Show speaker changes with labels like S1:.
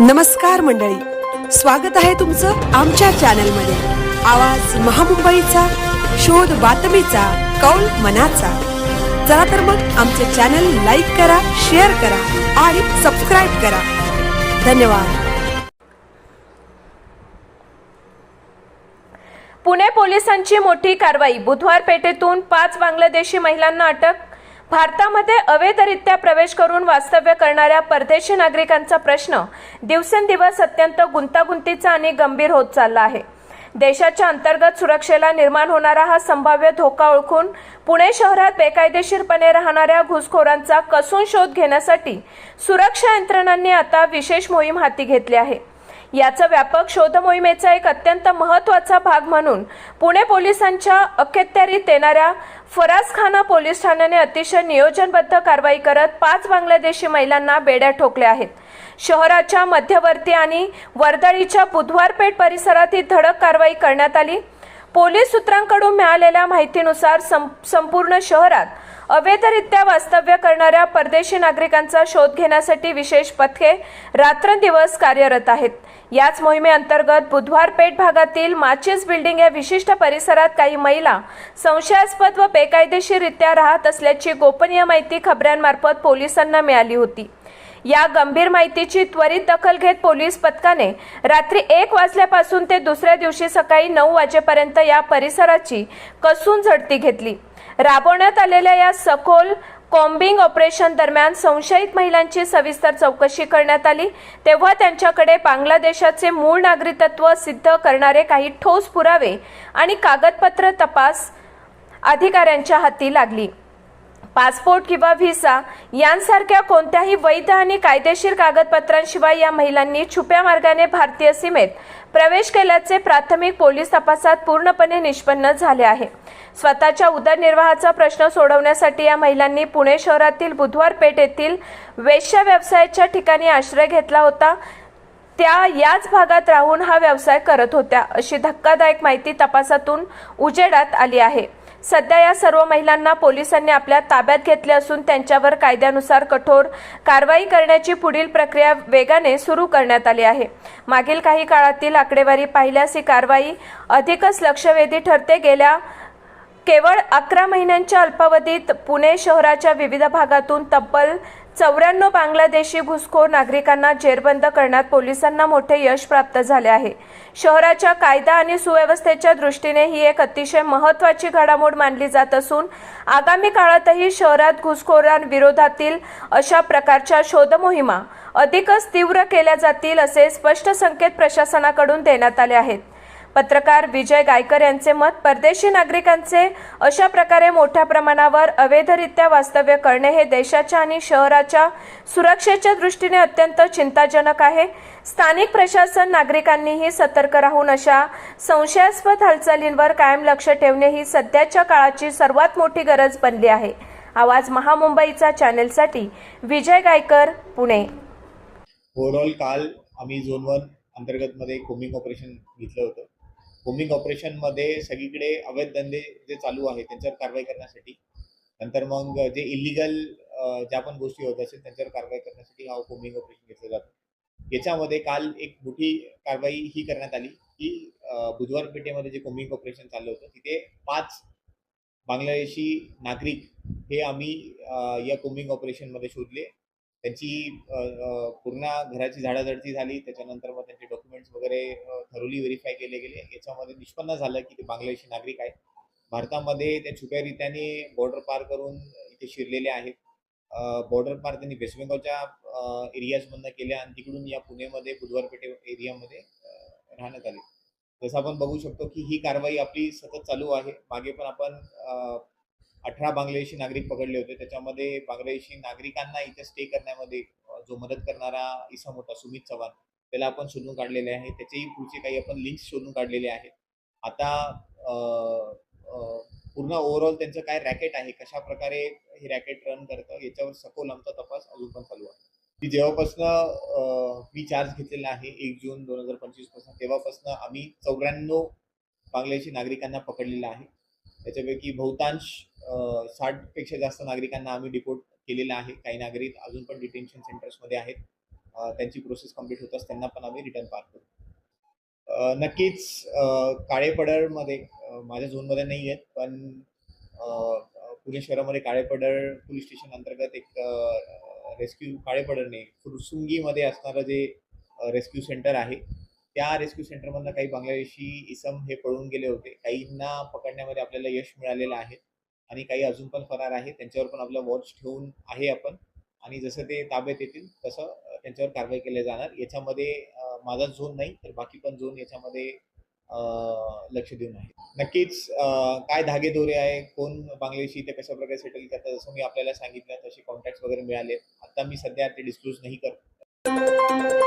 S1: नमस्कार मंडळी, स्वागत आहे तुमचं आमच्या चॅनलमध्ये। आवाज महामुंबईचा, शोध बातमीचा, कौल मनाचा। चला तर मग आमचे चॅनल लाईक करा, शेअर करा आणि सबस्क्राइब करा। धन्यवाद।
S2: पुणे पोलिसांची मोठी कारवाई। बुधवार पेठेतून 5 बांगलादेशी महिलांना अटक। भारतामध्ये अवैधरित्या प्रवेश करून वास्तव्य करणाऱ्या परदेशी नागरिकांचा प्रश्न दिवसेंदिवस अत्यंत गुंतागुंतीचा आणि गंभीर होत चालला आहे। देशाच्या अंतर्गत सुरक्षेला निर्माण होणारा हा संभाव्य धोका ओळखून पुणे शहरात बेकायदेशीरपणे राहणाऱ्या घुसखोरांचा कसून शोध घेण्यासाठी सुरक्षा यंत्रणांनी आता विशेष मोहीम हाती घेतली आहे। याचा व्यापक शोध मोहिमेचा एक अत्यंत महत्त्वाचा भाग म्हणून पुणे पोलिसांच्या अखत्यारीत येणाऱ्या फरासखाना पोलीस ठाण्याने अतिशय नियोजनबद्ध कारवाई करत 5 बांगलादेशी महिलांना बेड्या ठोकल्या आहेत। शहराच्या मध्यवर्ती आणि वर्दळीच्या बुधवार पेठ परिसरात ही धडक कारवाई करण्यात आली। पोलीस सूत्रांकडून मिळालेल्या माहितीनुसार संपूर्ण शहरात अवैधरित्या वास्तव्य करणाऱ्या परदेशी नागरिकांचा शोध घेण्यासाठी विशेष पथके रात्रंदिवस कार्यरत आहेत। याच मोहिमेअंतर्गत बुधवार पेठ भागातील माचीस बिल्डिंग या विशिष्ट परिसरात काही महिला संशयास्पद व बेकायदेशीररित्या राहत असल्याची गोपनीय माहिती खबऱ्यांमार्फत पोलिसांना मिळाली होती। या गंभीर माहितीची त्वरित दखल घेत पोलीस पथकाने रात्री 1 वाजल्यापासून ते दुसऱ्या दिवशी सकाळी 9 वाजेपर्यंत या परिसराची कसून झडती घेतली। राबवण्यात आलेल्या या सखोल कॉम्बिंग ऑपरेशन दरम्यान संशयित महिलांची सविस्तर चौकशी करण्यात आली, तेव्हा त्यांच्याकडे बांगलादेशाचे मूळ नागरिकत्व सिद्ध करणारे काही ठोस पुरावे आणि कागदपत्र तपास अधिकाऱ्यांच्या हाती लागली। पासपोर्ट किंवा व्हिसा यांसारख्या कोणत्याही वैध आणि कायदेशीर कागदपत्रांशिवाय या महिलांनी छुप्या मार्गाने भारतीय सीमेत प्रवेश केल्याचे प्राथमिक पोलीस तपासात पूर्णपणे निष्पन्न झाले आहे। स्वतःच्या उदरनिर्वाहाचा प्रश्न सोडवण्यासाठी या महिलांनी पुणे शहरातील बुधवार पेठ येथील वेश्या व्यवसायाच्या ठिकाणी आश्रय घेतला होता। त्या याच भागात राहून हा व्यवसाय करत होत्या, अशी धक्कादायक माहिती तपासातून उजेडात आली आहे। सध्या या सर्व महिलांना पोलिसांनी आपल्या ताब्यात घेतले असून त्यांच्यावर कायद्यानुसार कठोर कारवाई करण्याची पुढील प्रक्रिया वेगाने सुरू करण्यात आली आहे। मागील काही काळातील आकडेवारी पाहिल्यास ही कारवाई अधिकच लक्षवेधी ठरते। गेल्या केवळ 11 महिन्यांच्या अल्पावधीत पुणे शहराच्या विविध भागातून तब्बल 94 बांगलादेशी घुसखोर नागरिकांना जेरबंद करण्यात पोलिसांना मोठे यश प्राप्त झाले आहे। शहराच्या कायदा आणि सुव्यवस्थेच्या दृष्टीने ही एक अतिशय महत्त्वाची घडामोड मानली जात असून आगामी काळातही शहरात घुसखोरांविरोधातील अशा प्रकारच्या शोध मोहिमा अधिकच तीव्र केल्या जातील असे स्पष्ट संकेत प्रशासनाकडून देण्यात आले आहेत। पत्रकार विजय गायकर यांचे मत, परदेशी नागरिकांचे अशा प्रकारे मोठ्या प्रमाणावर अवैधरित्या वास्तव्य करणे हे देशाच्या आणि शहराच्या सुरक्षेच्या दृष्टीने अत्यंत चिंताजनक आहे। स्थानिक प्रशासन नागरिकांनीही सतर्क राहून अशा संशयास्पद हालचालींवर कायम लक्ष ठेवणे ही सध्याच्या काळाची सर्वात मोठी गरज बनली आहे। आवाज महामुंबईचा चॅनेलसाठी विजय गायकर, पुणे।
S3: ओव्हरऑल काल आम्ही झोन 1 अंतर्गत मध्ये कोमिंग ऑपरेशन घेतलं होतं। कोमिंग ऑपरेशन मध्ये सगळीकडे अवैध धंदे जे चालू आहेत त्यांच्यावर कारवाई करण्यासाठी, नंतर मग जे इलिगल ज्या पण गोष्टी होत असेल त्यांच्यावर कारवाई करण्यासाठी हा कोमिंग ऑपरेशन घेतलं जातं। याच्यामध्ये काल एक मोठी कारवाई ही करण्यात आली की बुधवार पेठेमध्ये जे कोमिंग ऑपरेशन चाललं होतं तिथे 5 बांगलादेशी नागरिक हे आम्ही या कोमिंग ऑपरेशन मध्ये शोधले। त्यांची पूर्ण घराची झाडाझडती झाली, त्याच्यानंतर मग त्यांचे डॉक्युमेंट्स वगैरे थरोली व्हेरीफाय केले गेले। याच्यामध्ये निष्पन्न झालं की ते बांगलादेशी नागरिक आहेत, भारतामध्ये त्या छुप्यारित्याने बॉर्डर पार करून इथे शिरलेले आहेत। बॉर्डर पार त्यांनी वेस्ट बेंगॉलच्या एरियाजमधनं केल्या आणि तिकडून या पुणेमध्ये बुधवार पेठे एरियामध्ये राहण्यात आले। जसं आपण बघू शकतो की ही कारवाई आपली सतत चालू आहे। मागे पण आपण 18 बांगलादेशी नागरिक पकडले होते, त्याच्यामध्ये बांगलादेशी नागरिकांना इथे स्टे करण्यामध्ये जो मदत करणारा इसम होता सुमित चव्हाण, त्याला आपण शोधून काढलेले आहे। त्याचेही पुढचे काही आपण लिंक्स शोधून काढलेले आहेत। आता पूर्ण ओव्हरऑल त्यांचं काय रॅकेट आहे, कशा प्रकारे हे रॅकेट रन करतं याच्यावर सखोल आमचा तपास अजून पण चालू आहे। की जेव्हापासनं मी चार्ज घेतलेला आहे 1 जून 2025 पासून, तेव्हापासून आम्ही 94 बांगलादेशी नागरिकांना पकडलेलं आहे। त्याच्यापैकी बहुतांश 60 पेक्षा जास्त नागरिकांना आम्ही डिपोर्ट केलेलं आहे। काही नागरिक अजून पण डिटेन्शन सेंटर्समध्ये आहेत। त्यांची प्रोसेस कंप्लीट होताच त्यांना पण आम्ही रिटर्न पार करू. नक्कीच काळे पडळमध्ये माझ्या झोनमध्ये नाही आहेत, पण पुणे शहरामध्ये काळे पडळ पोलीस स्टेशन अंतर्गत एक रेस्क्यू काळे पडळ नाही फुरसुंगीमध्ये असणारं जे रेस्क्यू सेंटर आहे, त्या रेस्क्यू सेंटरमधनं काही बांगलादेशी इसम हे पळून गेले होते. काहींना पकडण्यामध्ये आपल्याला यश मिळालेलं आहे आणि काही अजून पण फरार आहे. त्यांच्यावर पण आपला वॉच ठेवून आहे आपण, आणि जसं ते ताब्यात येतील तसं त्यांच्यावर कारवाई केली जाणार. याच्यामध्ये माझा झोन नाही तर बाकी पण झोन याच्यामध्ये लक्ष देऊन आहे. नक्कीच काय धागेदोरे आहे, कोण बांगलादेशी ते कशा प्रकारे सेटल करतात, जसं मी आपल्याला सांगितलं तसे कॉन्टॅक्ट वगैरे मिळाले. आता मी सध्या ते डिस्क्लोज नाही करत.